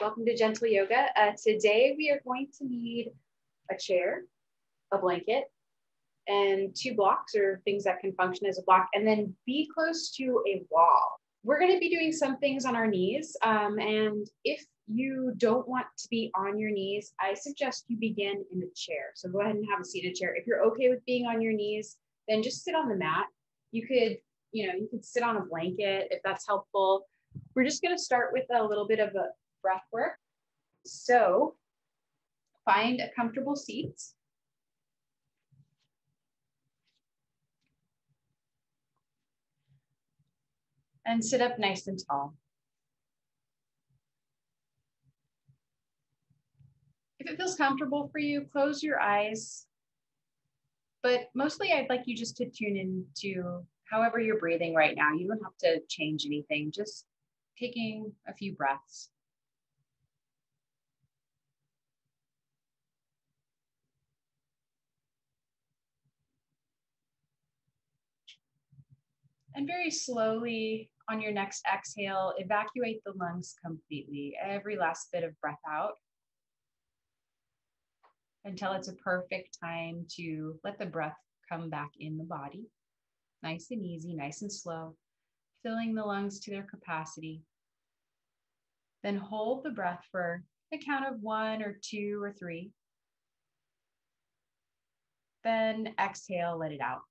Welcome to Gentle Yoga. Today we are going to need a chair, a blanket, and 2 blocks or things that can function as a block, and then be close to a wall. We're going to be doing some things on our knees, and if you don't want to be on your knees, I suggest you begin in a chair. So go ahead and have a seated chair. If you're okay with being on your knees, then just sit on the mat. You could sit on a blanket if that's helpful. We're just going to start with a little bit of a breath work. So find a comfortable seat. And sit up nice and tall. If it feels comfortable for you, close your eyes. But mostly I'd like you just to tune into however you're breathing right now. You don't have to change anything, just taking a few breaths. And very slowly on your next exhale, evacuate the lungs completely, every last bit of breath out, until it's a perfect time to let the breath come back in the body. Nice and easy, nice and slow, filling the lungs to their capacity. Then hold the breath for a count of 1 or 2 or 3. Then exhale, let it out.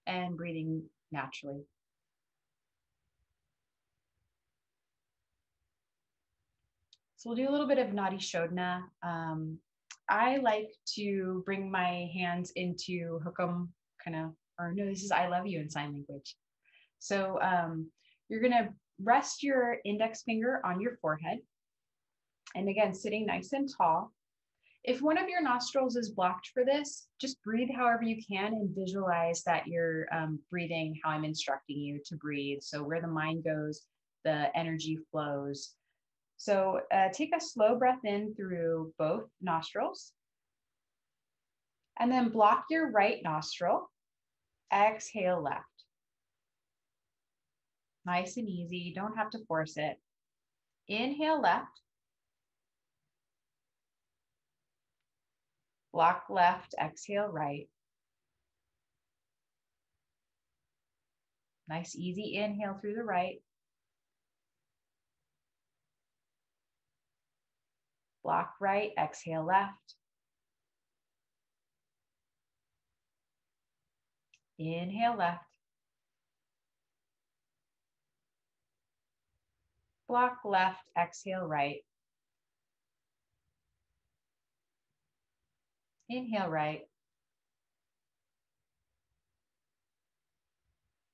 And breathing naturally. So we'll do a little bit of Nadi Shodhana. I like to bring my hands into Hukam, this is I love you in sign language. So you're gonna rest your index finger on your forehead. And again, sitting nice and tall. If one of your nostrils is blocked for this, just breathe however you can and visualize that you're breathing how I'm instructing you to breathe. So where the mind goes, the energy flows. So take a slow breath in through both nostrils. And then block your right nostril. Exhale left. Nice and easy, you don't have to force it. Inhale left. Block left, exhale right. Nice, easy inhale through the right. Block right, exhale left. Inhale left. Block left, exhale right. Inhale right.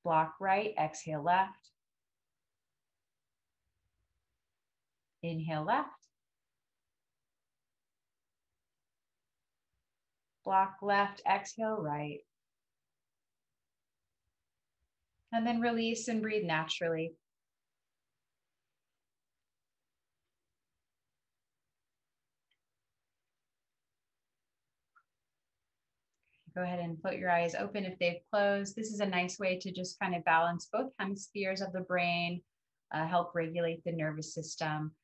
Block right, exhale left. Inhale left. Block left, exhale right. And then release and breathe naturally. Go ahead and float your eyes open if they've closed. This is a nice way to just kind of balance both hemispheres of the brain, help regulate the nervous system.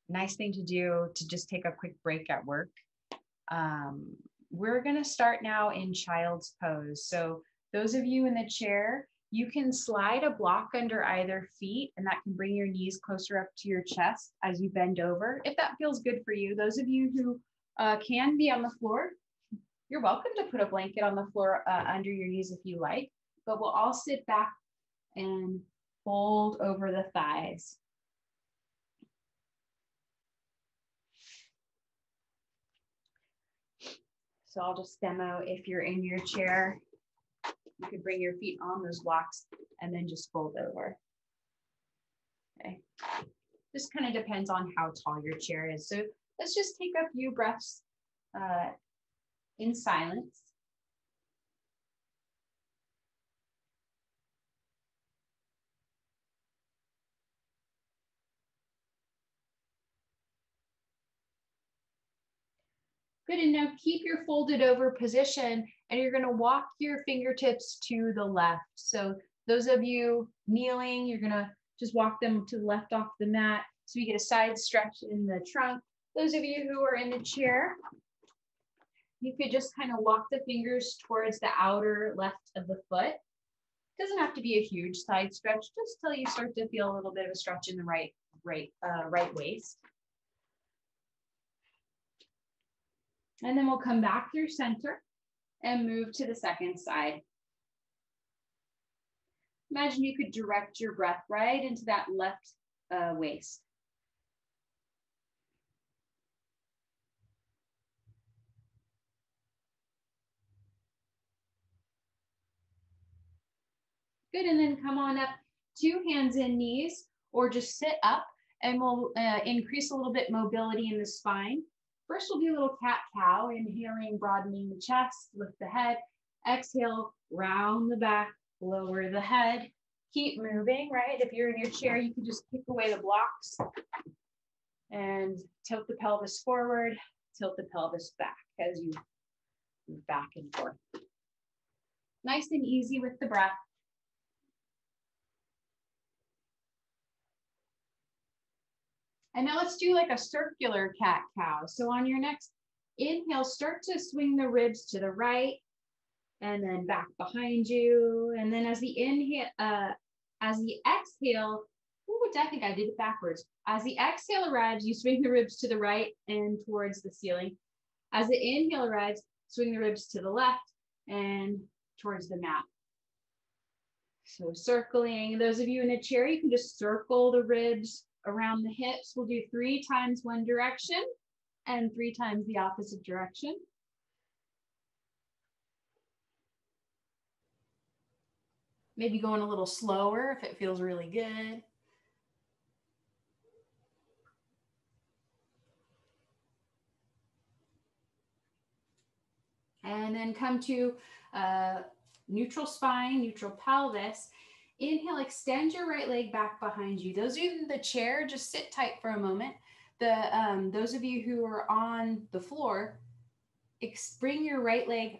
Nice thing to do to just take a quick break at work. We're gonna start now in child's pose. So those of you in the chair, you can slide a block under either feet, and that can bring your knees closer up to your chest as you bend over, if that feels good for you. Those of you who can be on the floor, you're welcome to put a blanket on the floor under your knees if you like, but we'll all sit back and fold over the thighs. So I'll just demo if you're in your chair, you could bring your feet on those blocks and then just fold over. Okay. This kind of depends on how tall your chair is. So let's just take a few breaths in silence. Good, and now keep your folded over position, and you're going to walk your fingertips to the left. So Those of you kneeling, you're gonna just walk them to the left off the mat so you get a side stretch in the trunk. Those of you who are in the chair, you could just kind of walk the fingers towards the outer left of the foot. Doesn't have to be a huge side stretch, just till you start to feel a little bit of a stretch in the right waist. And then we'll come back through center and move to the second side. Imagine you could direct your breath right into that left waist. Good, and then come on up, 2 hands and knees, or just sit up, and we'll increase a little bit mobility in the spine. First, we'll do a little cat-cow, inhaling, broadening the chest, lift the head. Exhale, round the back, lower the head. Keep moving, right? If you're in your chair, you can just kick away the blocks and tilt the pelvis forward, tilt the pelvis back as you move back and forth. Nice and easy with the breath. And now let's do like a circular cat-cow. So on your next inhale, start to swing the ribs to the right and then back behind you. And then as the exhale, I think I did it backwards. As the exhale arrives, you swing the ribs to the right and towards the ceiling. As the inhale arrives, swing the ribs to the left and towards the mat. So circling, those of you in a chair, you can just circle the ribs around the hips. We'll do 3 times one direction and 3 times the opposite direction. Maybe going a little slower if it feels really good. And then come to neutral spine, neutral pelvis. Inhale, extend your right leg back behind you. Those of you in the chair, just sit tight for a moment. Those of you who are on the floor, bring your right leg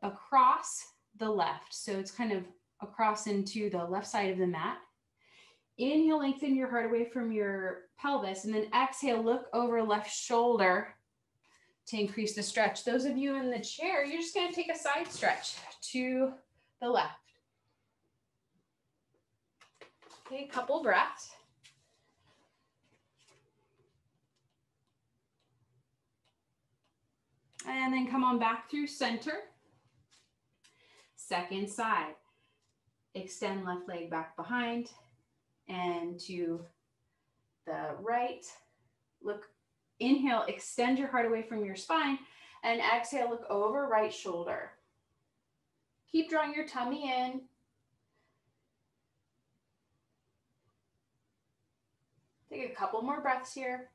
across the left. So it's kind of across into the left side of the mat. Inhale, lengthen your heart away from your pelvis, and then exhale, look over left shoulder to increase the stretch. Those of you in the chair, you're just gonna take a side stretch to the left. Okay, a couple breaths. And then come on back through center. Second side. Extend left leg back behind and to the right. Look, inhale, extend your heart away from your spine, and exhale, look over right shoulder. Keep drawing your tummy in. Take a couple more breaths here.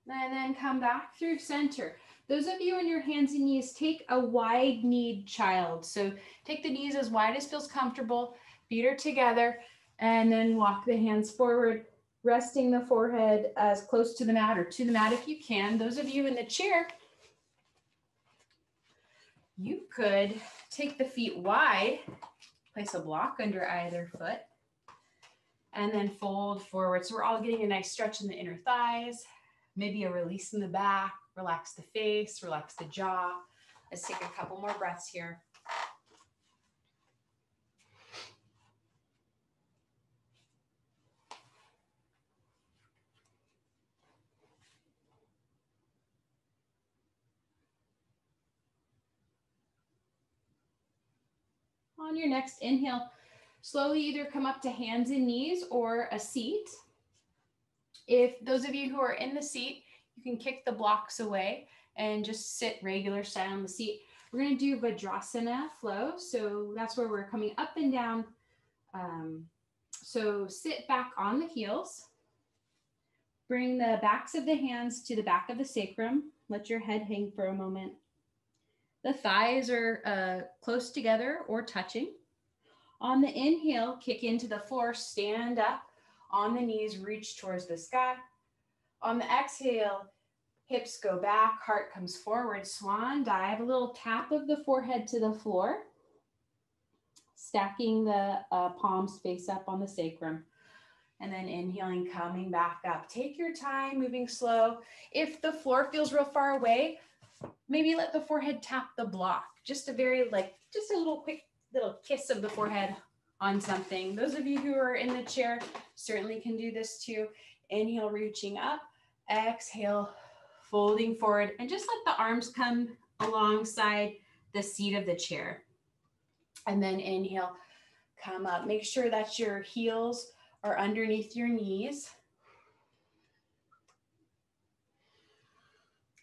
And then come back through center. Those of you on your hands and knees, take a wide-kneed child. So take the knees as wide as feels comfortable, feet are together, and then walk the hands forward, resting the forehead as close to the mat or to the mat if you can. Those of you in the chair, you could take the feet wide, place a block under either foot, and then fold forward. So we're all getting a nice stretch in the inner thighs, maybe a release in the back, relax the face, relax the jaw. Let's take a couple more breaths here. On your next inhale, slowly either come up to hands and knees or a seat. If those of you who are in the seat, you can kick the blocks away and just sit regular style on the seat. We're going to do Vadrasana Flow. So that's where we're coming up and down. So sit back on the heels. Bring the backs of the hands to the back of the sacrum. Let your head hang for a moment. The thighs are close together or touching. On the inhale, kick into the floor, stand up. On the knees, reach towards the sky. On the exhale, Hips go back, heart comes forward, swan dive, a little tap of the forehead to the floor, stacking the palms face up on the sacrum. And then inhaling, coming back up. Take your time, moving slow. If the floor feels real far away, maybe let the forehead tap the block. Just a little quick little kiss of the forehead on something. Those of you who are in the chair certainly can do this too. Inhale, reaching up. Exhale, folding forward. And just let the arms come alongside the seat of the chair. And then inhale, come up. Make sure that your heels are underneath your knees.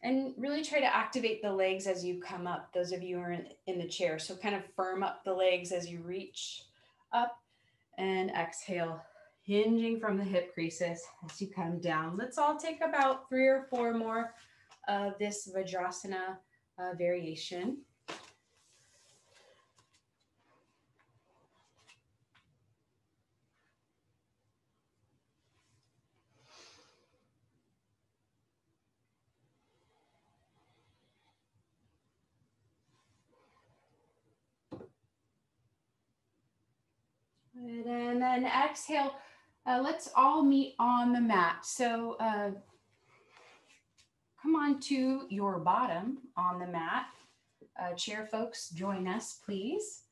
And really try to activate the legs as you come up, those of you who are in the chair. So kind of firm up the legs as you reach up, and exhale, hinging from the hip creases as you come down. Let's all take about 3 or 4 more of this Vadrasana variation. And then exhale, let's all meet on the mat. So come on to your bottom on the mat. Chair folks, join us, please.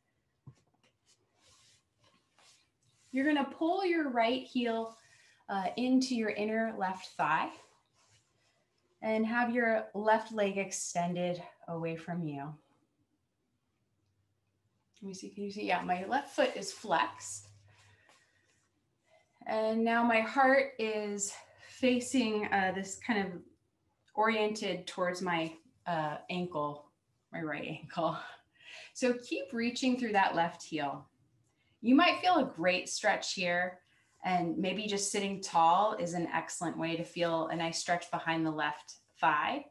You're gonna pull your right heel into your inner left thigh and have your left leg extended away from you. Let me see, can you see? Yeah, my left foot is flexed. And now my heart is facing this kind of oriented towards my ankle, my right ankle. So keep reaching through that left heel. You might feel a great stretch here, and maybe just sitting tall is an excellent way to feel a nice stretch behind the left thigh.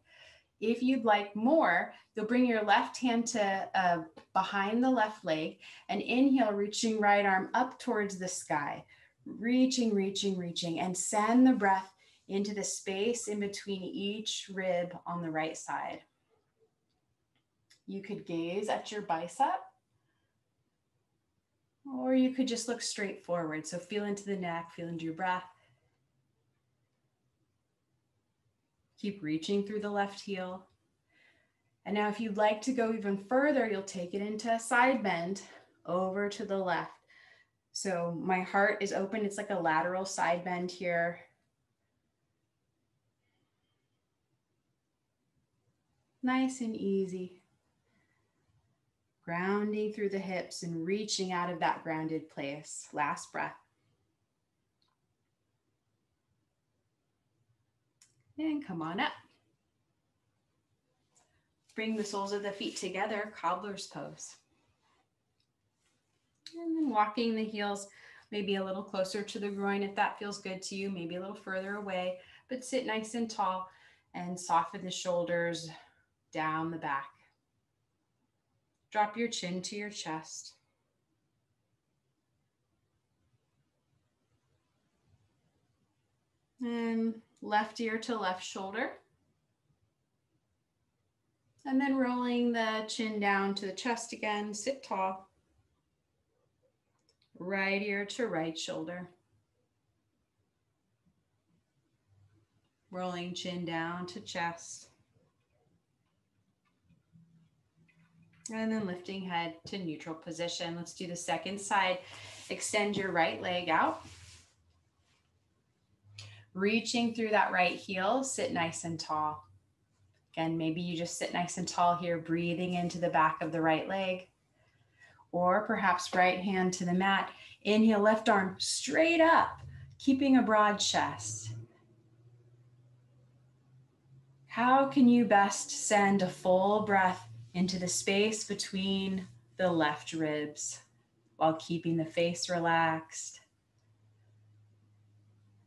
If you'd like more, you'll bring your left hand to behind the left leg and inhale, reaching right arm up towards the sky. Reaching, reaching, reaching, and send the breath into the space in between each rib on the right side. You could gaze at your bicep, or you could just look straight forward. So feel into the neck, feel into your breath. Keep reaching through the left heel. And now if you'd like to go even further, you'll take it into a side bend over to the left. So my heart is open. It's like a lateral side bend here. Nice and easy. Grounding through the hips and reaching out of that grounded place. Last breath. And come on up. Bring the soles of the feet together, cobbler's pose. And then walking the heels maybe a little closer to the groin if that feels good to you, maybe a little further away, but sit nice and tall and soften the shoulders down the back. Drop your chin to your chest. And left ear to left shoulder. And then rolling the chin down to the chest again, sit tall. Right ear to right shoulder. Rolling chin down to chest. And then lifting head to neutral position. Let's do the second side. Extend your right leg out. Reaching through that right heel, sit nice and tall. Again, maybe you just sit nice and tall here, breathing into the back of the right leg. Or perhaps right hand to the mat. Inhale, left arm straight up, keeping a broad chest. How can you best send a full breath into the space between the left ribs while keeping the face relaxed?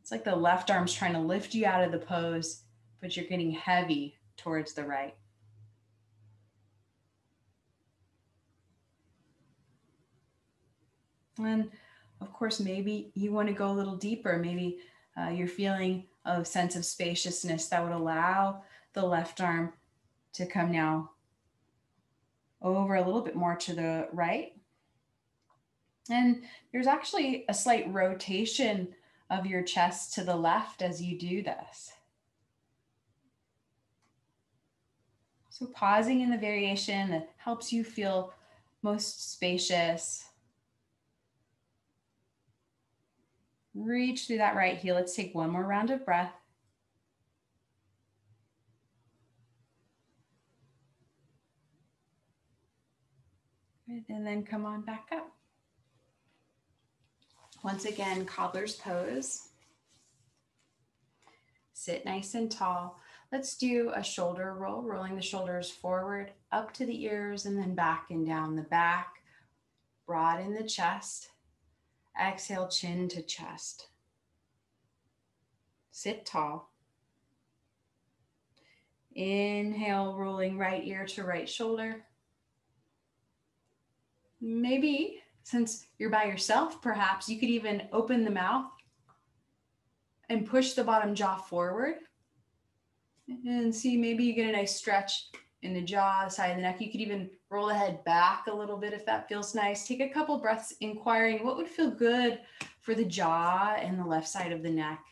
It's like the left arm's trying to lift you out of the pose, but you're getting heavy towards the right. And of course, maybe you want to go a little deeper. Maybe you're feeling a sense of spaciousness that would allow the left arm to come now over a little bit more to the right. And there's actually a slight rotation of your chest to the left as you do this. So pausing in the variation that helps you feel most spacious. Reach through that right heel. Let's take one more round of breath. Good, and then come on back up. Once again, cobbler's pose. Sit nice and tall. Let's do a shoulder roll, rolling the shoulders forward, up to the ears, and then back and down the back. Broaden the chest. Exhale, chin to chest. Sit tall. Inhale, rolling right ear to right shoulder. Maybe, since you're by yourself, perhaps you could even open the mouth and push the bottom jaw forward. And see, maybe you get a nice stretch in the jaw, the side of the neck. You could even roll the head back a little bit if that feels nice. Take a couple breaths inquiring what would feel good for the jaw and the left side of the neck.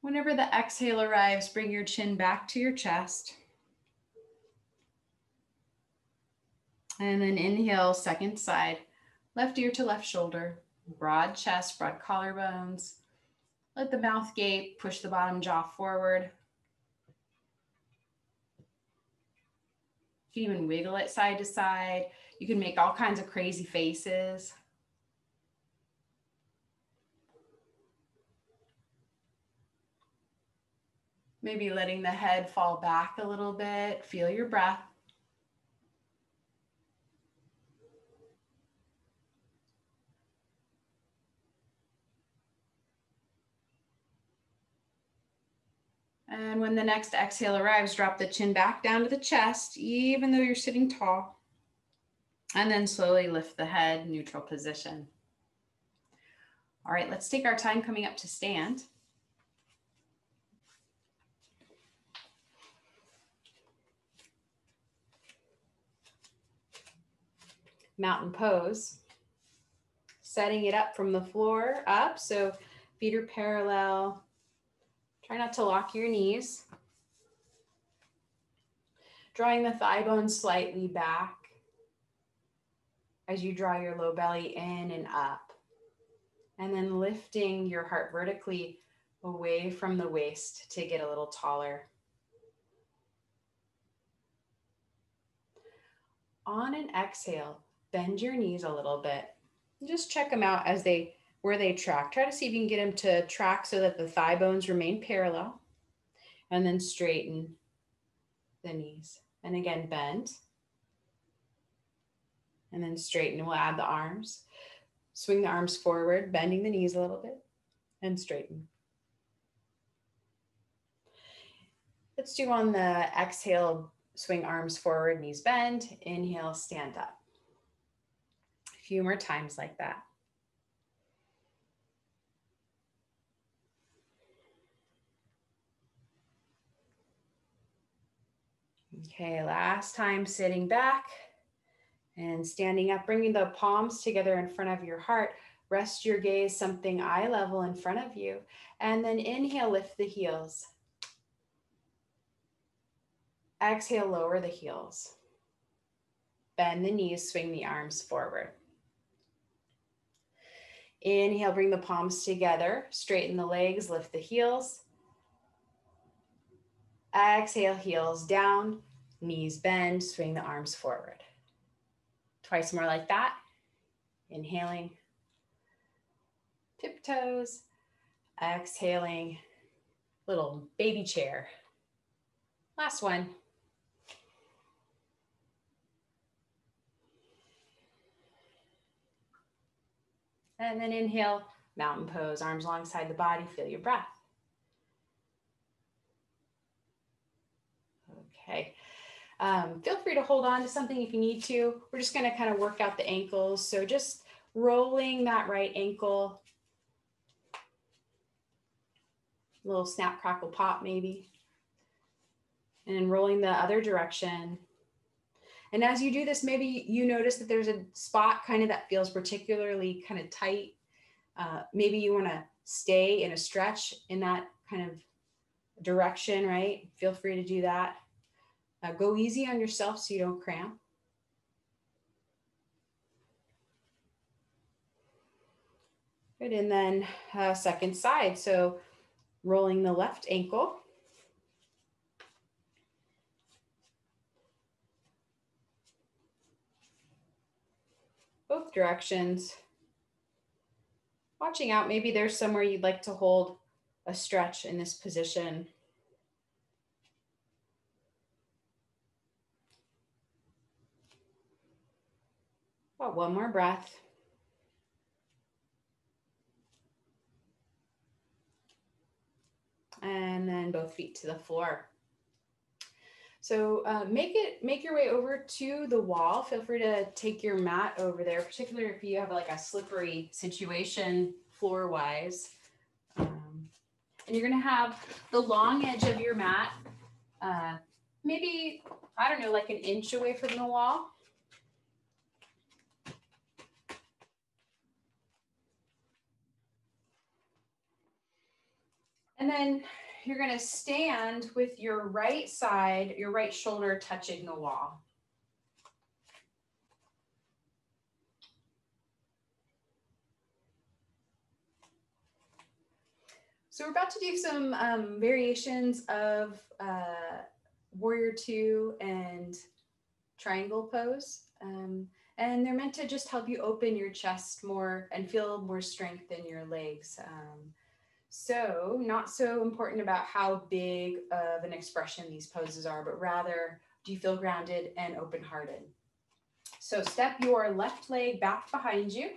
Whenever the exhale arrives, bring your chin back to your chest. And then inhale, second side, left ear to left shoulder, broad chest, broad collarbones. Let the mouth gape, push the bottom jaw forward. You can even wiggle it side to side. You can make all kinds of crazy faces. Maybe letting the head fall back a little bit. Feel your breath. And when the next exhale arrives, drop the chin back down to the chest, even though you're sitting tall. And then slowly lift the head, neutral position. All right, let's take our time coming up to stand. Mountain pose. Setting it up from the floor up, so feet are parallel. Try not to lock your knees. Drawing the thigh bone slightly back as you draw your low belly in and up. And then lifting your heart vertically away from the waist to get a little taller. On an exhale, bend your knees a little bit. Just check them out as where they track. Try to see if you can get them to track so that the thigh bones remain parallel. And then straighten the knees. And again, bend. And then straighten. We'll add the arms. Swing the arms forward, bending the knees a little bit. And straighten. Let's do on the exhale, swing arms forward, knees bend. Inhale, stand up. A few more times like that. Okay, last time sitting back and standing up, bringing the palms together in front of your heart. Rest your gaze something eye level in front of you. And then inhale, lift the heels. Exhale, lower the heels. Bend the knees, swing the arms forward. Inhale, bring the palms together, straighten the legs, lift the heels. Exhale, heels down, knees bend, swing the arms forward. Twice more like that. Inhaling, tiptoes. Exhaling, little baby chair. Last one. And then inhale, mountain pose, arms alongside the body, feel your breath. Okay, Feel free to hold on to something if you need to. We're just going to kind of work out the ankles. So just rolling that right ankle, a little snap, crackle, pop maybe, and rolling the other direction. And as you do this, maybe you notice that there's a spot kind of that feels particularly kind of tight. Maybe you want to stay in a stretch in that kind of direction, right? Feel free to do that. Go easy on yourself so you don't cramp. Good, and then second side. So rolling the left ankle. Both directions. Watching out, maybe there's somewhere you'd like to hold a stretch in this position. About one more breath. And then both feet to the floor. So make your way over to the wall. Feel free to take your mat over there, particularly if you have like a slippery situation floor-wise. And you're gonna have the long edge of your mat, maybe, I don't know, like an inch away from the wall. And then you're going to stand with your right side, your right shoulder touching the wall. So we're about to do some variations of Warrior Two and Triangle Pose. And they're meant to just help you open your chest more and feel more strength in your legs. So not so important about how big of an expression these poses are, but rather, do you feel grounded and open-hearted? So step your left leg back behind you.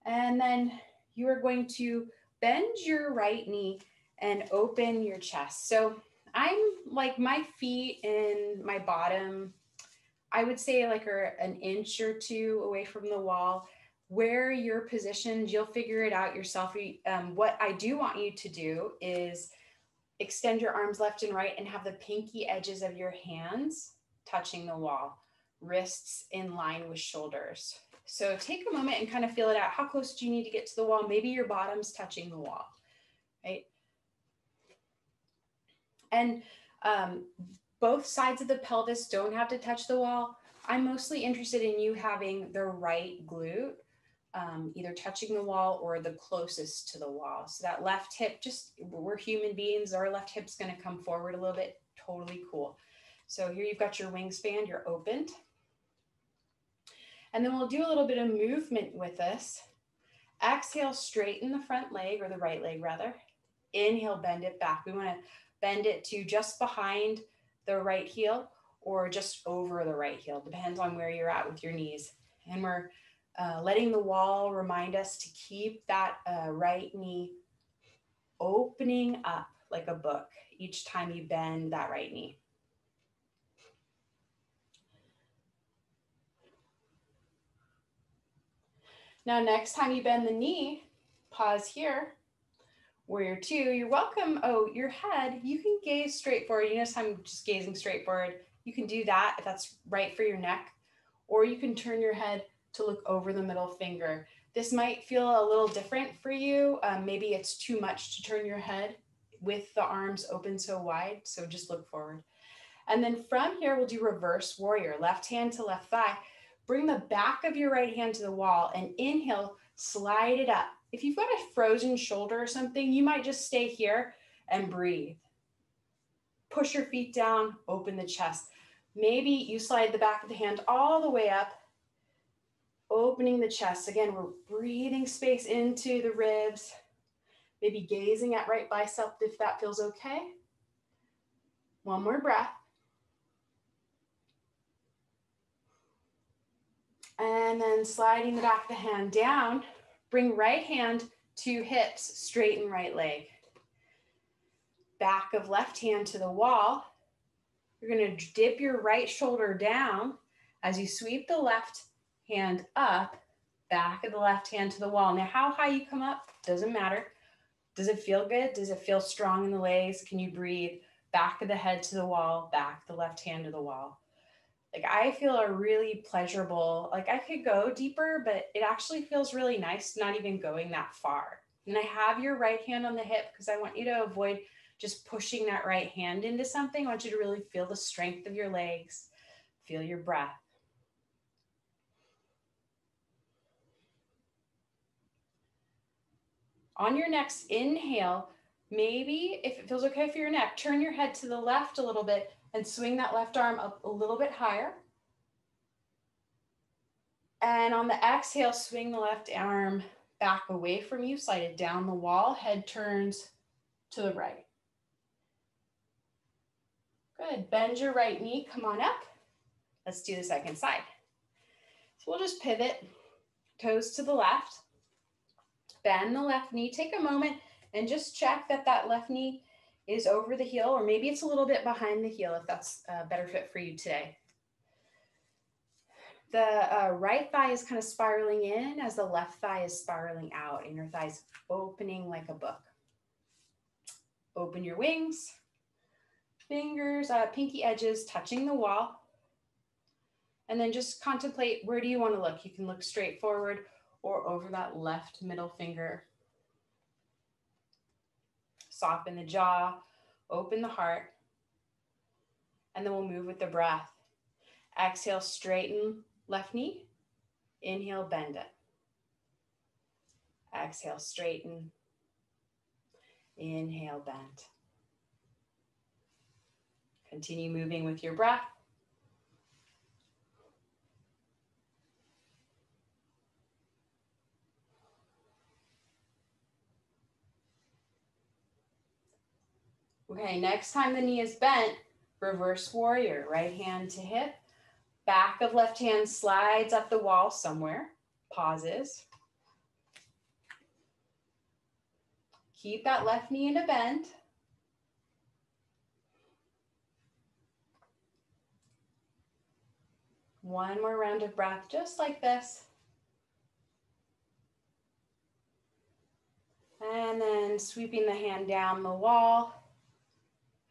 And then you are going to bend your right knee and open your chest. So I'm like my feet and my bottom, I would say like are an inch or two away from the wall. Where you're positioned, you'll figure it out yourself. What I do want you to do is extend your arms left and right and have the pinky edges of your hands touching the wall, wrists in line with shoulders. So take a moment and kind of feel it out. How close do you need to get to the wall? Maybe your bottom's touching the wall, right? And both sides of the pelvis don't have to touch the wall. I'm mostly interested in you having the right glute either touching the wall or the closest to the wall. So that left hip, just, we're human beings, our left hip's gonna come forward a little bit, totally cool. So here you've got your wingspan, you're opened. And then we'll do a little bit of movement with this. Exhale, straighten the front leg, or the right leg rather. Inhale, bend it back. We wanna bend it to just behind the right heel or just over the right heel, depends on where you're at with your knees. And we're letting the wall remind us to keep that right knee opening up like a book each time you bend that right knee. Now, next time you bend the knee, pause here. Warrior Two, you're welcome. Oh, your head, you can gaze straight forward. You notice I'm just gazing straight forward. You can do that if that's right for your neck, or you can turn your head to look over the middle finger. This might feel a little different for you. Maybe it's too much to turn your head with the arms open so wide, so just look forward. And then from here, we'll do reverse warrior, left hand to left thigh. Bring the back of your right hand to the wall and inhale, slide it up. If you've got a frozen shoulder or something, you might just stay here and breathe. Push your feet down, open the chest. Maybe you slide the back of the hand all the way up, opening the chest. Again, we're breathing space into the ribs, maybe gazing at right bicep if that feels okay. One more breath. And then sliding the back of the hand down, bring right hand to hips, straighten right leg. Back of left hand to the wall. You're going to dip your right shoulder down as you sweep the left hand up, back of the left hand to the wall. Now, how high you come up, doesn't matter. Does it feel good? Does it feel strong in the legs? Can you breathe? Back of the head to the wall, back the left hand to the wall. Like I feel a really pleasurable, like I could go deeper, but it actually feels really nice not even going that far. And I have your right hand on the hip because I want you to avoid just pushing that right hand into something. I want you to really feel the strength of your legs, feel your breath. On your next inhale, maybe if it feels okay for your neck, turn your head to the left a little bit and swing that left arm up a little bit higher. And on the exhale, swing the left arm back away from you, slide it down the wall, head turns to the right. Good, bend your right knee, come on up. Let's do the second side. So we'll just pivot, toes to the left, bend the left knee, take a moment and just check that that left knee is over the heel, or maybe it's a little bit behind the heel if that's a better fit for you today. The right thigh is kind of spiraling in as the left thigh is spiraling out, and your thigh's opening like a book. Open your wings, fingers, pinky edges touching the wall. And then just contemplate, where do you want to look? You can look straight forward or over that left middle finger. Soften the jaw, open the heart, and then we'll move with the breath. Exhale, straighten left knee. Inhale, bend it. Exhale, straighten. Inhale, bend. Continue moving with your breath. Okay, next time the knee is bent, reverse warrior, right hand to hip, back of left hand slides up the wall somewhere, pauses. Keep that left knee in a bend. One more round of breath, just like this. And then sweeping the hand down the wall.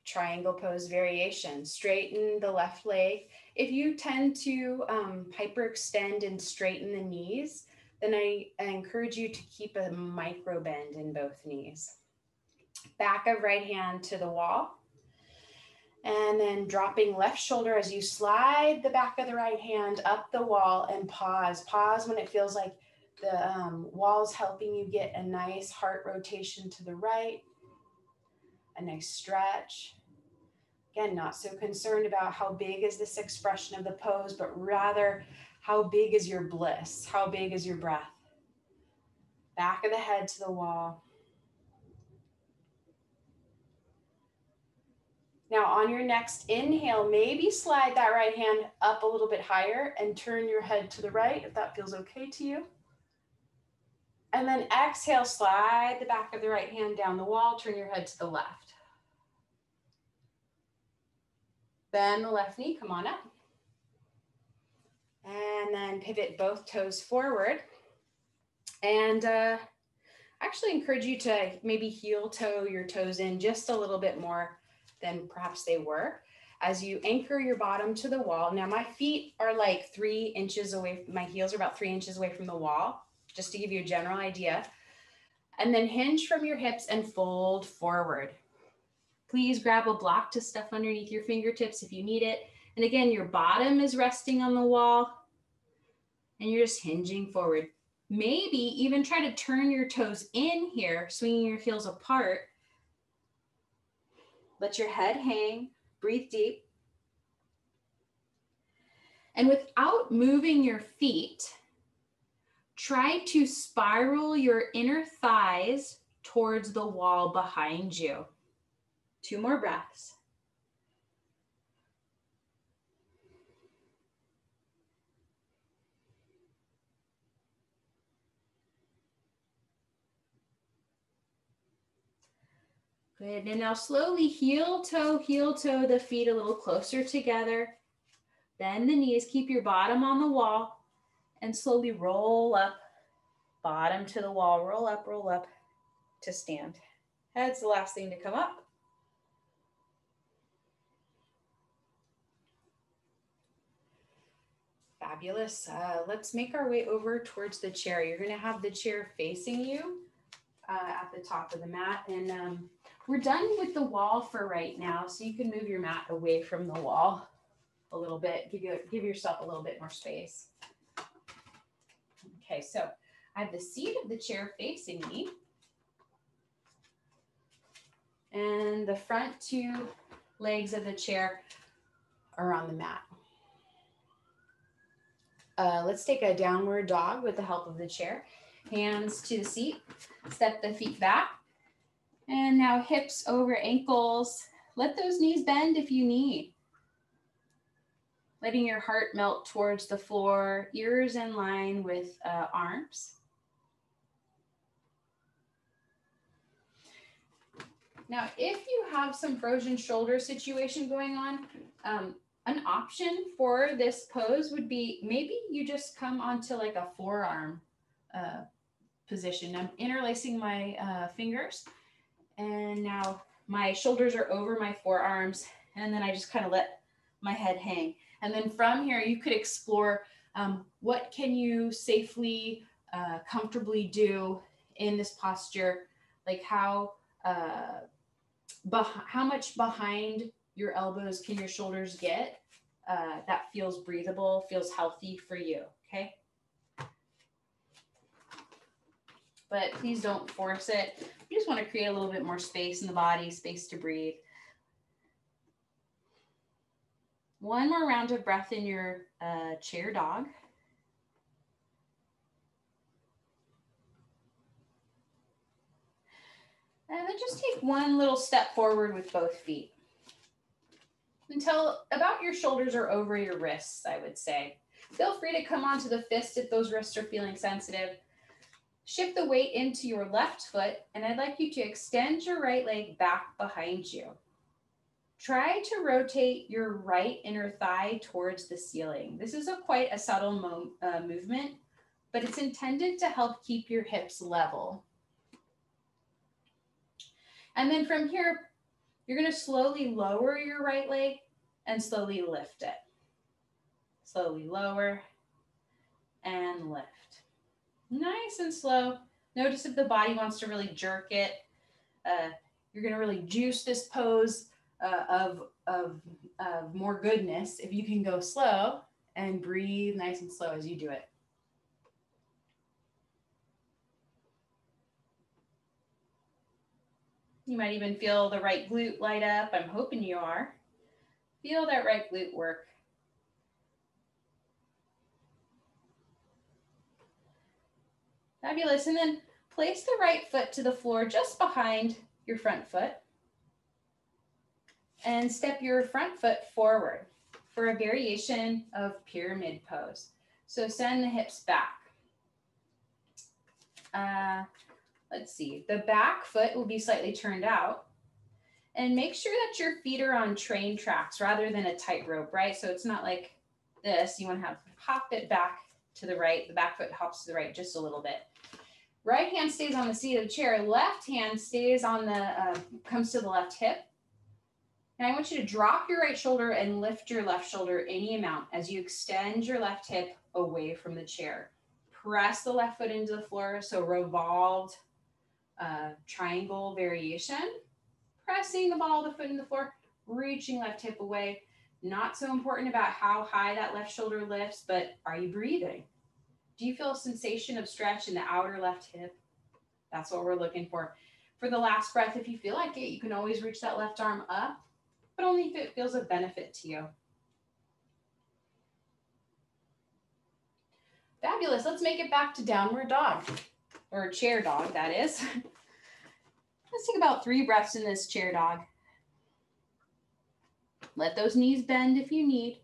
Triangle pose variation. Straighten the left leg. If you tend to hyperextend and straighten the knees, then I encourage you to keep a micro bend in both knees. Back of right hand to the wall. And then dropping left shoulder as you slide the back of the right hand up the wall and pause. Pause when it feels like the wall's helping you get a nice heart rotation to the right. A nice stretch. Again, not so concerned about how big is this expression of the pose, but rather how big is your bliss? How big is your breath? Back of the head to the wall. Now on your next inhale, maybe slide that right hand up a little bit higher and turn your head to the right if that feels okay to you. And then exhale, slide the back of the right hand down the wall, turn your head to the left. Bend the left knee, come on up. And then pivot both toes forward. And actually encourage you to maybe heel toe your toes in just a little bit more than perhaps they were. As you anchor your bottom to the wall. Now my feet are like 3 inches away, my heels are about 3 inches away from the wall, just to give you a general idea. And then hinge from your hips and fold forward. Please grab a block to stuff underneath your fingertips if you need it. And again, your bottom is resting on the wall and you're just hinging forward. Maybe even try to turn your toes in here, swinging your heels apart. Let your head hang, breathe deep. And without moving your feet, try to spiral your inner thighs towards the wall behind you. 2 more breaths. Good. And now slowly heel toe the feet a little closer together. Bend the knees, keep your bottom on the wall, and slowly roll up, bottom to the wall, roll up to stand. Head's the last thing to come up. Fabulous. Let's make our way over towards the chair. You're going to have the chair facing you at the top of the mat. And we're done with the wall for right now, so you can move your mat away from the wall a little bit. Give yourself a little bit more space. Okay, so I have the seat of the chair facing me. And the front two legs of the chair are on the mat. Let's take a downward dog with the help of the chair. Hands to the seat, step the feet back. And now hips over ankles. Let those knees bend if you need. Letting your heart melt towards the floor, ears in line with arms. Now, if you have some frozen shoulder situation going on, an option for this pose would be maybe you just come onto like a forearm position. I'm interlacing my fingers, and now my shoulders are over my forearms, and then I just kind of let my head hang. And then from here, you could explore what can you safely, comfortably do in this posture, like how much behind your elbows can your shoulders get that feels breathable, feels healthy for you, okay? But please don't force it. You just want to create a little bit more space in the body, space to breathe. One more round of breath in your chair dog. And then just take one little step forward with both feet. Until about your shoulders are over your wrists, I would say. Feel free to come onto the fists if those wrists are feeling sensitive. Shift the weight into your left foot, and I'd like you to extend your right leg back behind you. Try to rotate your right inner thigh towards the ceiling. This is quite a subtle movement, but it's intended to help keep your hips level. And then from here, you're going to slowly lower your right leg and slowly lift it. Slowly lower and lift. Nice and slow. Notice if the body wants to really jerk it. You're going to really juice this pose of more goodness if you can go slow and breathe nice and slow as you do it. You might even feel the right glute light up. I'm hoping you are. Feel that right glute work. Fabulous. And then place the right foot to the floor just behind your front foot. And step your front foot forward for a variation of pyramid pose. So send the hips back. Let's see, the back foot will be slightly turned out. And make sure that your feet are on train tracks rather than a tightrope, right? So it's not like this. You want to hop it back to the right. The back foot hops to the right just a little bit. Right hand stays on the seat of the chair. Left hand stays on the, comes to the left hip. And I want you to drop your right shoulder and lift your left shoulder any amount as you extend your left hip away from the chair. Press the left foot into the floor, so revolved triangle variation. Pressing the ball of the foot in the floor, reaching left hip away. Not so important about how high that left shoulder lifts, but are you breathing? Do you feel a sensation of stretch in the outer left hip? That's what we're looking for. For the last breath, if you feel like it, you can always reach that left arm up, but only if it feels a benefit to you. Fabulous. Let's make it back to downward dog, or chair dog, that is. Let's take about 3 breaths in this chair dog. Let those knees bend if you need.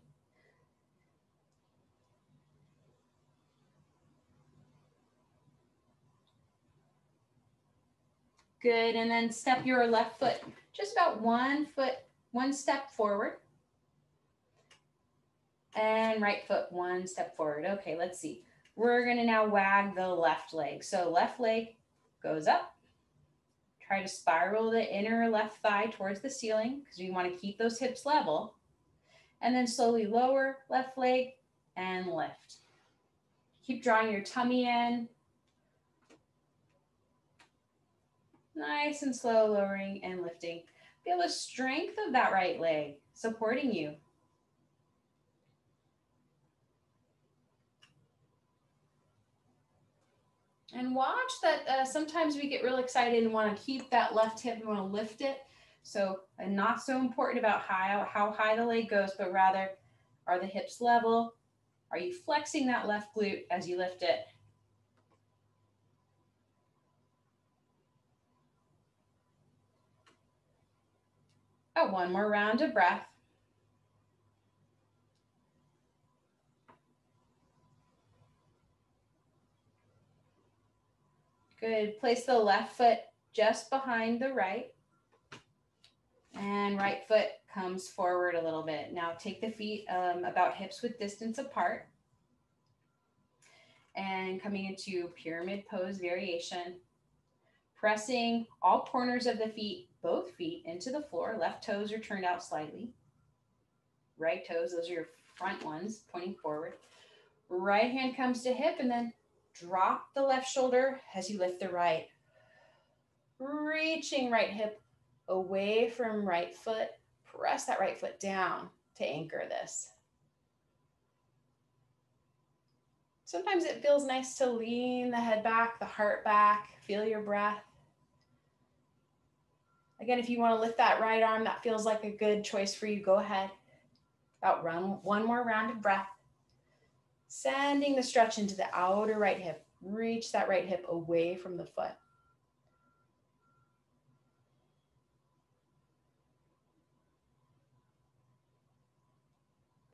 Good, and then step your left foot just about 1 step forward. And right foot 1 step forward. Okay, let's see. We're gonna now wag the left leg. So left leg goes up. Try to spiral the inner left thigh towards the ceiling because we want to keep those hips level. And then slowly lower left leg and lift. Keep drawing your tummy in. Nice and slow, lowering and lifting. Feel the strength of that right leg supporting you. And watch that sometimes we get real excited and want to keep that left hip, we want to lift it. So not so important about how high the leg goes, but rather, are the hips level? Are you flexing that left glute as you lift it? Oh, one more round of breath. Good. Place the left foot just behind the right. And right foot comes forward a little bit. Now take the feet about hips width distance apart. And coming into pyramid pose variation. Pressing all corners of the feet, both feet, into the floor. Left toes are turned out slightly. Right toes, those are your front ones, pointing forward. Right hand comes to hip, and then drop the left shoulder as you lift the right. Reaching right hip away from right foot. Press that right foot down to anchor this. Sometimes it feels nice to lean the head back, the heart back, feel your breath. Again, if you want to lift that right arm, that feels like a good choice for you, go ahead. About one more round of breath. Sending the stretch into the outer right hip. Reach that right hip away from the foot.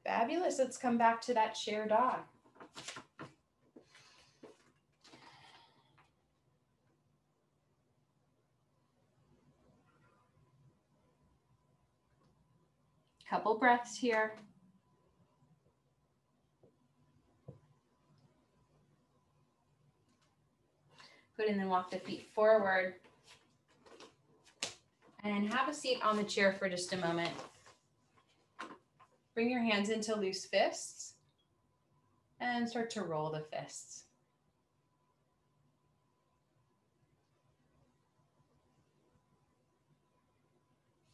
Fabulous. Let's come back to that chair dog. Couple breaths here. Good, and then walk the feet forward. And have a seat on the chair for just a moment. Bring your hands into loose fists and start to roll the fists.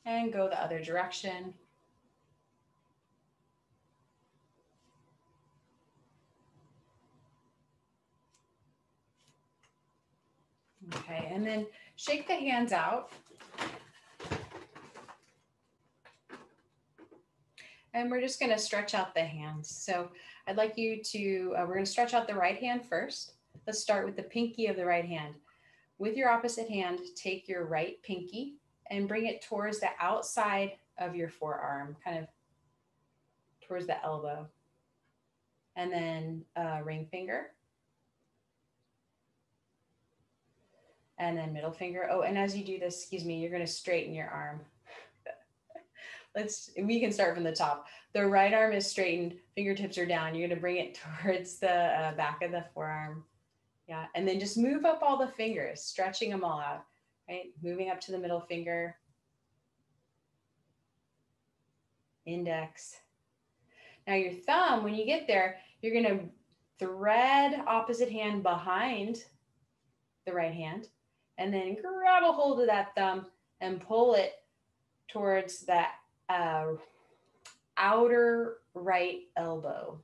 And go the other direction. Okay, and then shake the hands out. And we're just going to stretch out the hands. So I'd like you to, we're going to stretch out the right hand first. Let's start with the pinky of the right hand. With your opposite hand, take your right pinky and bring it towards the outside of your forearm, kind of towards the elbow. And then ring finger. And then middle finger. Oh, and as you do this, excuse me, you're going to straighten your arm. We can start from the top. The right arm is straightened, fingertips are down. You're going to bring it towards the back of the forearm. Yeah, and then just move up all the fingers, stretching them all out, right? Moving up to the middle finger. Index. Now your thumb, when you get there, you're going to thread opposite hand behind the right hand, and then grab a hold of that thumb and pull it towards that outer right elbow.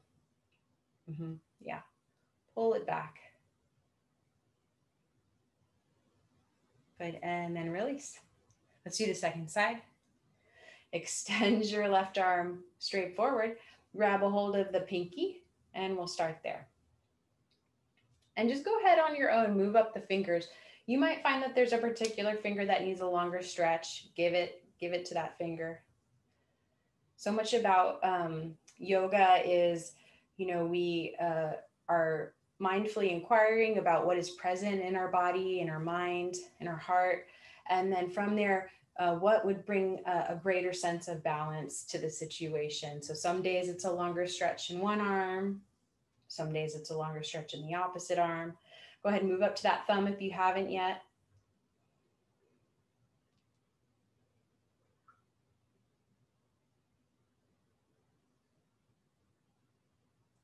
Yeah, pull it back. Good, and then release. Let's do the second side. Extend your left arm straight forward, grab a hold of the pinky, and we'll start there. And just go ahead on your own, move up the fingers. You might find that there's a particular finger that needs a longer stretch. Give it to that finger. So much about yoga is, we are mindfully inquiring about what is present in our body, in our mind, in our heart. And then from there, what would bring a greater sense of balance to the situation. So some days it's a longer stretch in one arm. Some days it's a longer stretch in the opposite arm. Go ahead and move up to that thumb if you haven't yet.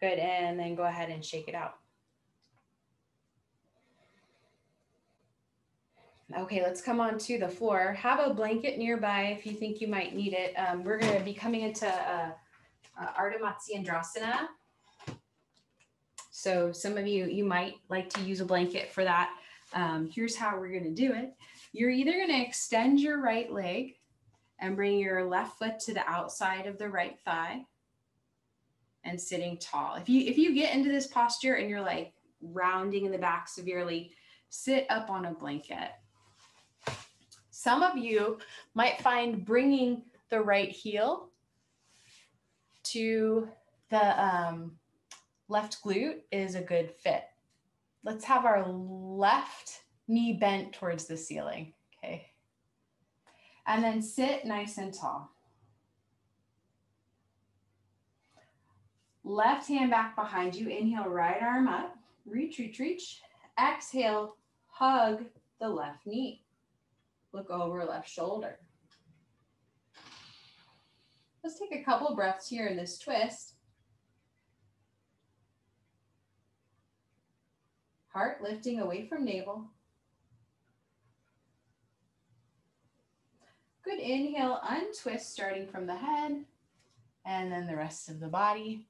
Good, and then go ahead and shake it out. Okay, let's come on to the floor. Have a blanket nearby if you think you might need it. We're going to be coming into Ardha Matsyendrasana. So some of you might like to use a blanket for that. Here's how we're going to do it. You're either going to extend your right leg and bring your left foot to the outside of the right thigh and sitting tall. If you get into this posture and you're like rounding in the back severely, sit up on a blanket. Some of you might find bringing the right heel to the left glute is a good fit. Let's have our left knee bent towards the ceiling, okay? And then sit nice and tall. Left hand back behind you. Inhale, right arm up. Reach, reach, reach. Exhale, hug the left knee. Look over left shoulder. Let's take a couple breaths here in this twist. Heart lifting away from navel. Good, inhale, untwist starting from the head and then the rest of the body.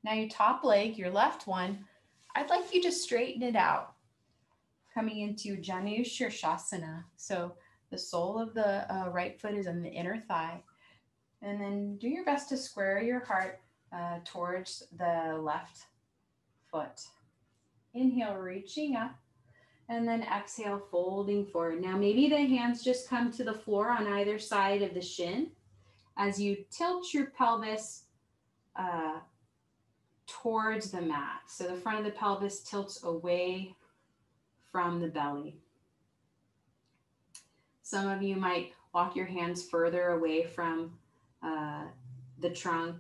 Now your top leg, your left one, I'd like you to straighten it out. Coming into Janu Shirshasana. So the sole of the right foot is on the inner thigh. And then do your best to square your heart towards the left foot. Inhale, reaching up. And then exhale, folding forward. Now maybe the hands just come to the floor on either side of the shin as you tilt your pelvis towards the mat. So the front of the pelvis tilts away from the belly. Some of you might walk your hands further away from the trunk.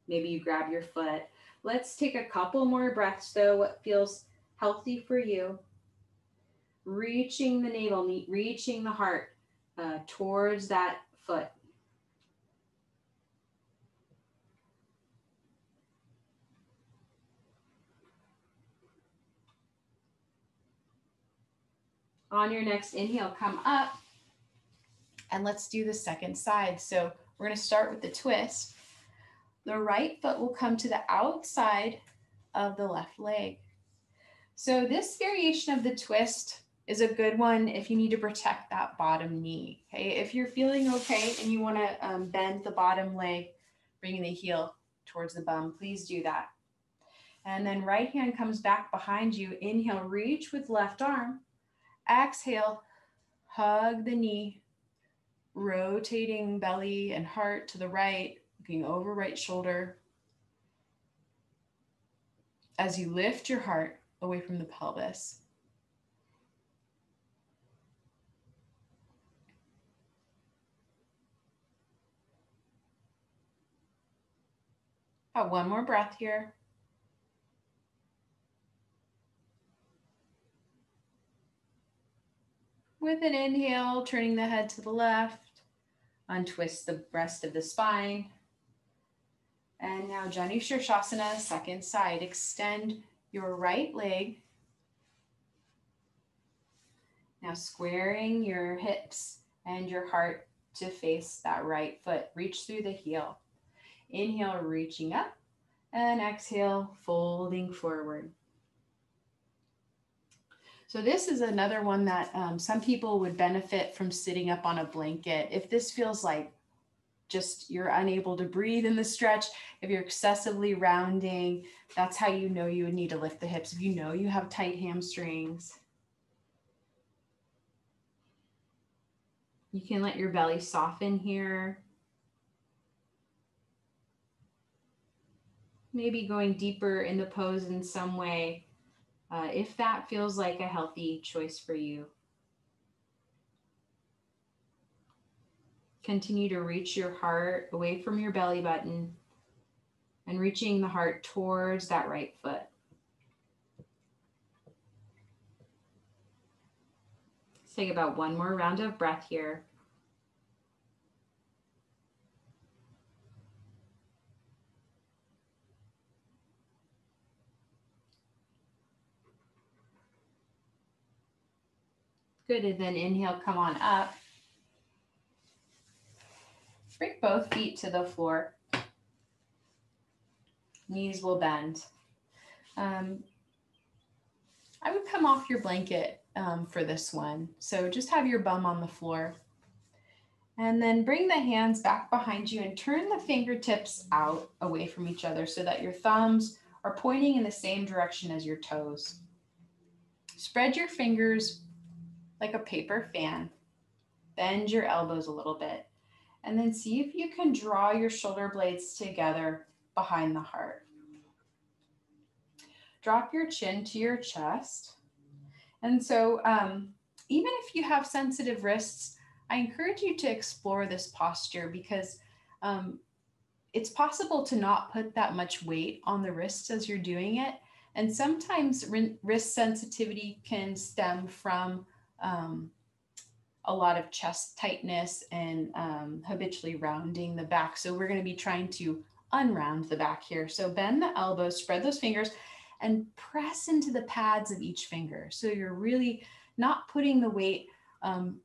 Maybe you grab your foot. Let's take a couple more breaths though, what feels healthy for you. Reaching the navel, reaching the heart towards that foot. On your next inhale, come up and let's do the second side. So we're going to start with the twist. The right foot will come to the outside of the left leg. So this variation of the twist is a good one if you need to protect that bottom knee. Okay, if you're feeling okay and you want to bend the bottom leg, bringing the heel towards the bum, please do that. And then right hand comes back behind you. Inhale, reach with left arm. Exhale, hug the knee, rotating belly and heart to the right, looking over right shoulder. As you lift your heart away from the pelvis. Got one more breath here. With an inhale, turning the head to the left, untwist the rest of the spine. And now Janu Shirshasana, second side. Extend your right leg. Now squaring your hips and your heart to face that right foot. Reach through the heel. Inhale, reaching up, and exhale, folding forward. So this is another one that some people would benefit from sitting up on a blanket. If this feels like just you're unable to breathe in the stretch, if you're excessively rounding, that's how you know you would need to lift the hips. If you know you have tight hamstrings, you can let your belly soften here. maybe going deeper in the pose in some way, if that feels like a healthy choice for you. Continue to reach your heart away from your belly button and reaching the heart towards that right foot. Let's take about one more round of breath here. Good, and then inhale, come on up. Bring both feet to the floor. Knees will bend. I would come off your blanket for this one. So just have your bum on the floor. And then bring the hands back behind you and turn the fingertips out away from each other so that your thumbs are pointing in the same direction as your toes. Spread your fingers like a paper fan. Bend your elbows a little bit. And then see if you can draw your shoulder blades together behind the heart. Drop your chin to your chest. And so even if you have sensitive wrists, I encourage you to explore this posture because it's possible to not put that much weight on the wrists as you're doing it. And sometimes wrist sensitivity can stem from a lot of chest tightness and habitually rounding the back. So we're going to be trying to unround the back here. So bend the elbows, spread those fingers, and press into the pads of each finger. So you're really not putting the weight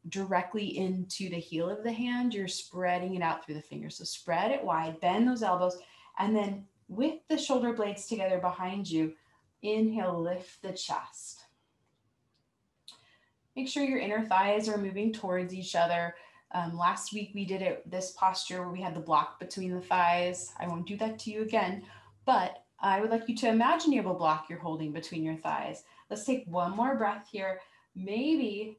directly into the heel of the hand. You're spreading it out through the fingers. So spread it wide, bend those elbows, and then with the shoulder blades together behind you, inhale, lift the chest. Make sure your inner thighs are moving towards each other. Last week we did this posture where we had the block between the thighs. I won't do that to you again, but I would like you to imagine you have a block you're holding between your thighs. Let's take one more breath here. Maybe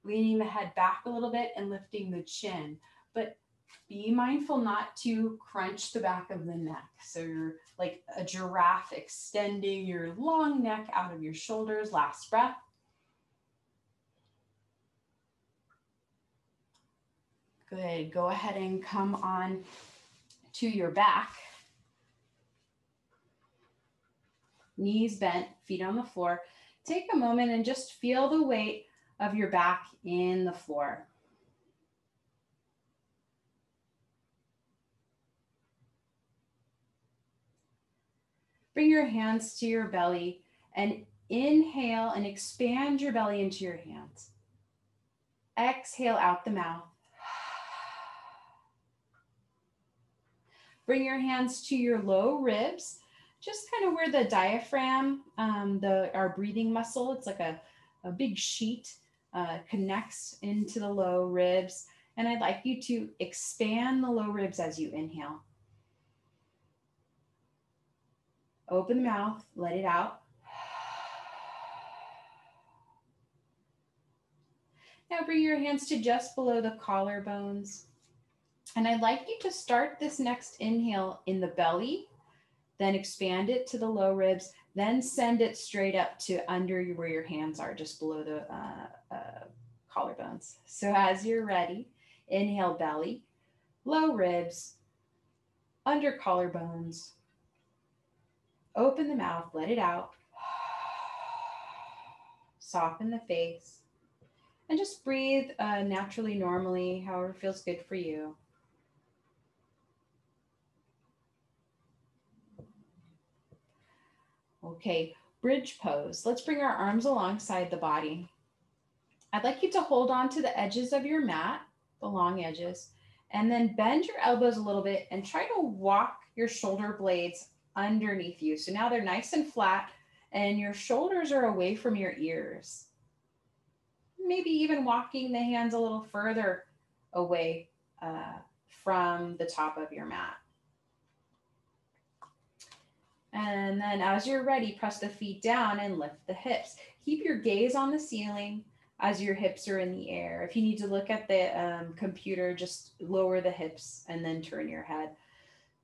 leaning the head back a little bit and lifting the chin, but be mindful not to crunch the back of the neck. So you're like a giraffe extending your long neck out of your shoulders. Last breath. Good. Go ahead and come on to your back. Knees bent, feet on the floor. Take a moment and just feel the weight of your back in the floor. Bring your hands to your belly and inhale and expand your belly into your hands. Exhale out the mouth. Bring your hands to your low ribs, just kind of where the diaphragm, our breathing muscle, it's like a big sheet, connects into the low ribs. And I'd like you to expand the low ribs as you inhale. Open the mouth, let it out. Now bring your hands to just below the collarbones. And I'd like you to start this next inhale in the belly, then expand it to the low ribs, then send it straight up to under where your hands are, just below the collarbones. So as you're ready, inhale belly, low ribs, under collarbones. Open the mouth, let it out. Soften the face. And just breathe naturally, normally, however feels good for you. Okay, bridge pose. Let's bring our arms alongside the body. I'd like you to hold on to the edges of your mat, the long edges, and then bend your elbows a little bit and try to walk your shoulder blades underneath you. So now they're nice and flat and your shoulders are away from your ears. Maybe even walking the hands a little further away from the top of your mat. And then as you're ready, press the feet down and lift the hips. Keep your gaze on the ceiling as your hips are in the air. If you need to look at the computer, just lower the hips and then turn your head.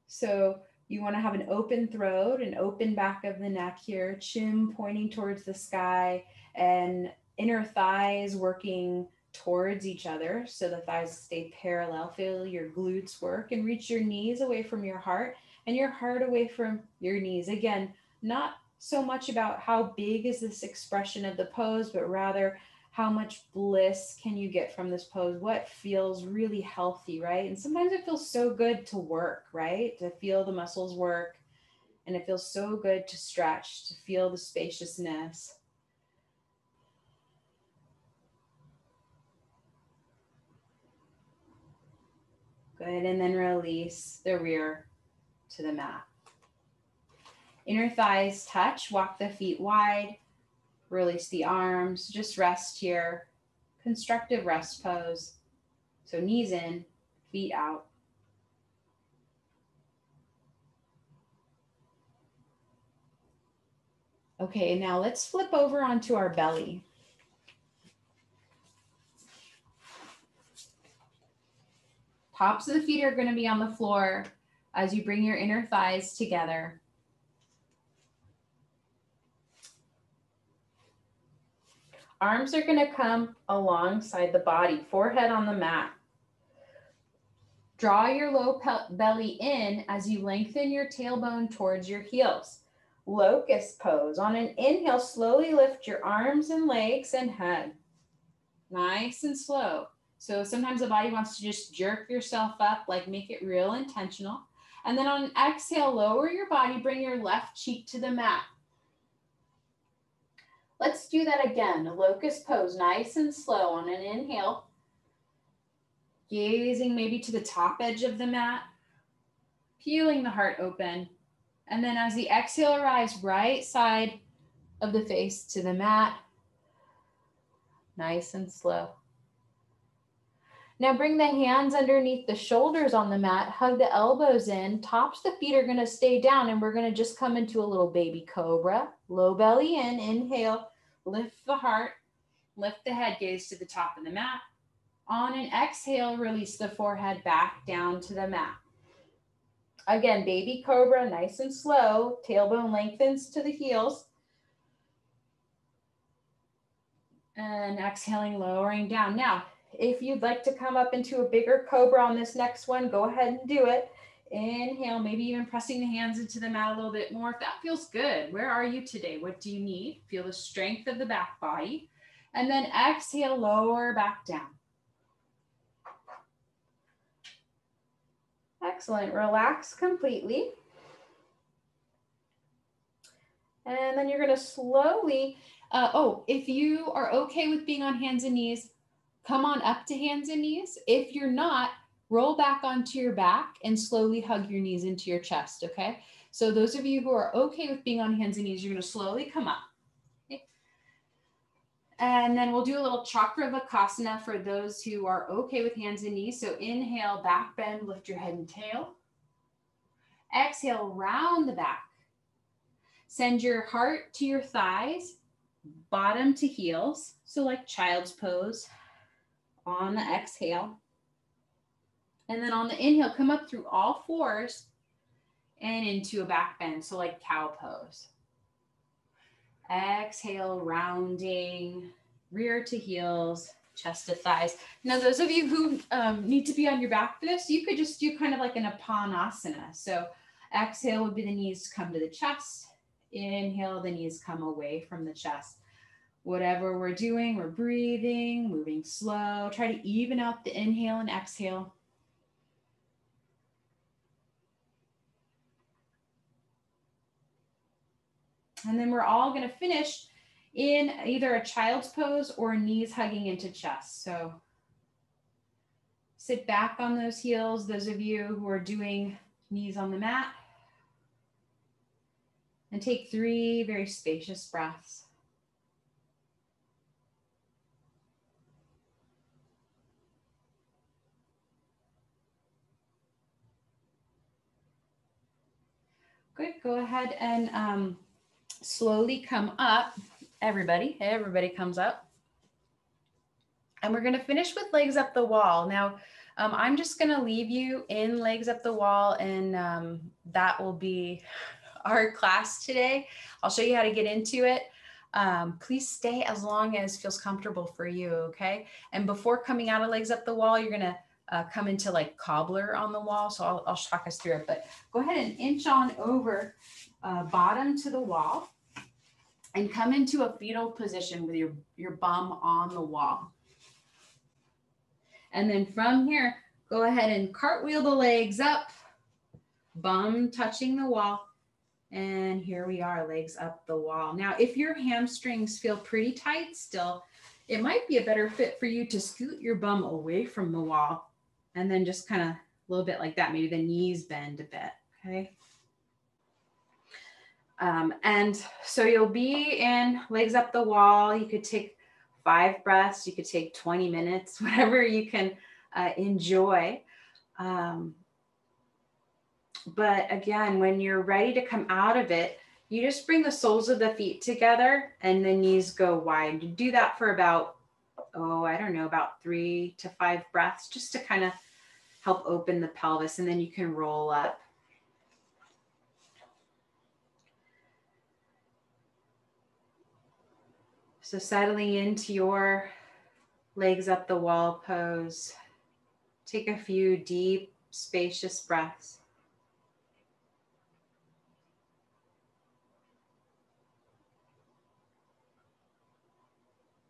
So You want to have an open throat, an open back of the neck here, chin pointing towards the sky, and inner thighs working towards each other so the thighs stay parallel. Feel your glutes work and reach your knees away from your heart and your heart away from your knees. Again, not so much about how big is this expression of the pose, but rather how much bliss can you get from this pose? What feels really healthy, right? And sometimes it feels so good to work, right? To feel the muscles work. And it feels so good to stretch, to feel the spaciousness. Good, and then release the rear to the mat. Inner thighs touch, walk the feet wide, release the arms, just rest here. Constructive rest pose. So knees in, feet out. Okay, now let's flip over onto our belly. Tops of the feet are going to be on the floor as you bring your inner thighs together. Arms are going to come alongside the body, forehead on the mat. Draw your low belly in as you lengthen your tailbone towards your heels. Locust pose. On an inhale, slowly lift your arms and legs and head. Nice and slow. So sometimes the body wants to just jerk yourself up, like make it real intentional. And then on an exhale, lower your body, bring your left cheek to the mat. Let's do that again. A locust pose, nice and slow. On an inhale, gazing maybe to the top edge of the mat, peeling the heart open. And then as the exhale arrives, right side of the face to the mat, nice and slow. Now bring the hands underneath the shoulders on the mat, hug the elbows in, tops of the feet are gonna stay down, and we're gonna just come into a little baby cobra. Low belly in, inhale, lift the heart, lift the head, gaze to the top of the mat. On an exhale, release the forehead back down to the mat. Again, baby cobra, nice and slow, tailbone lengthens to the heels. And exhaling, lowering down. Now, if you'd like to come up into a bigger cobra on this next one, go ahead and do it. Inhale, maybe even pressing the hands into the mat a little bit more if that feels good. Where are you today? What do you need? Feel the strength of the back body. And then exhale, lower back down. Excellent. Relax completely. And then you're going to slowly, if you are okay with being on hands and knees, come on up to hands and knees. If you're not, roll back onto your back and slowly hug your knees into your chest, okay? So those of you who are okay with being on hands and knees, you're going to slowly come up. Okay? And then we'll do a little Chakravakasana for those who are okay with hands and knees. So inhale, back bend, lift your head and tail. Exhale, round the back. Send your heart to your thighs, bottom to heels. So like child's pose on the exhale. And then on the inhale, come up through all fours and into a back bend. So like cow pose. Exhale, rounding, rear to heels, chest to thighs. Now, those of you who need to be on your back for this, you could just do kind of like an Apanasana. So exhale would be the knees come to the chest. Inhale, the knees come away from the chest. Whatever we're doing, we're breathing, moving slow. Try to even out the inhale and exhale. And then we're all going to finish in either a child's pose or knees hugging into chest. So sit back on those heels, those of you who are doing knees on the mat. And take 3 very spacious breaths. Good, go ahead and slowly come up. Everybody comes up. And we're gonna finish with legs up the wall. Now, I'm just going to leave you in legs up the wall, and that will be our class today. I'll show you how to get into it. Please stay as long as feels comfortable for you, okay? And before coming out of legs up the wall, you're going to come into like cobbler on the wall. So I'll talk us through it, but go ahead and inch on over bottom to the wall and come into a fetal position with your bum on the wall. And then from here, go ahead and cartwheel the legs up, bum touching the wall. And here we are, legs up the wall. Now, if your hamstrings feel pretty tight still, it might be a better fit for you to scoot your bum away from the wall and then just kind of a little bit like that. Maybe the knees bend a bit, okay? And so you'll be in legs up the wall. You could take 5 breaths. You could take 20 minutes, whatever you can enjoy. But again, when you're ready to come out of it, you just bring the soles of the feet together and the knees go wide. You do that for about, about 3 to 5 breaths, just to kind of help open the pelvis, and then you can roll up. So settling into your legs up the wall pose, take a few deep, spacious breaths.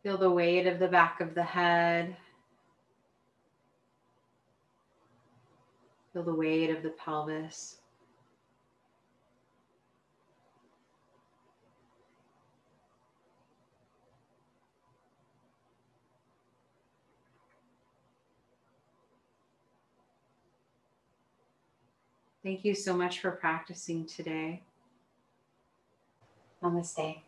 Feel the weight of the back of the head. Feel the weight of the pelvis. Thank you so much for practicing today. Namaste.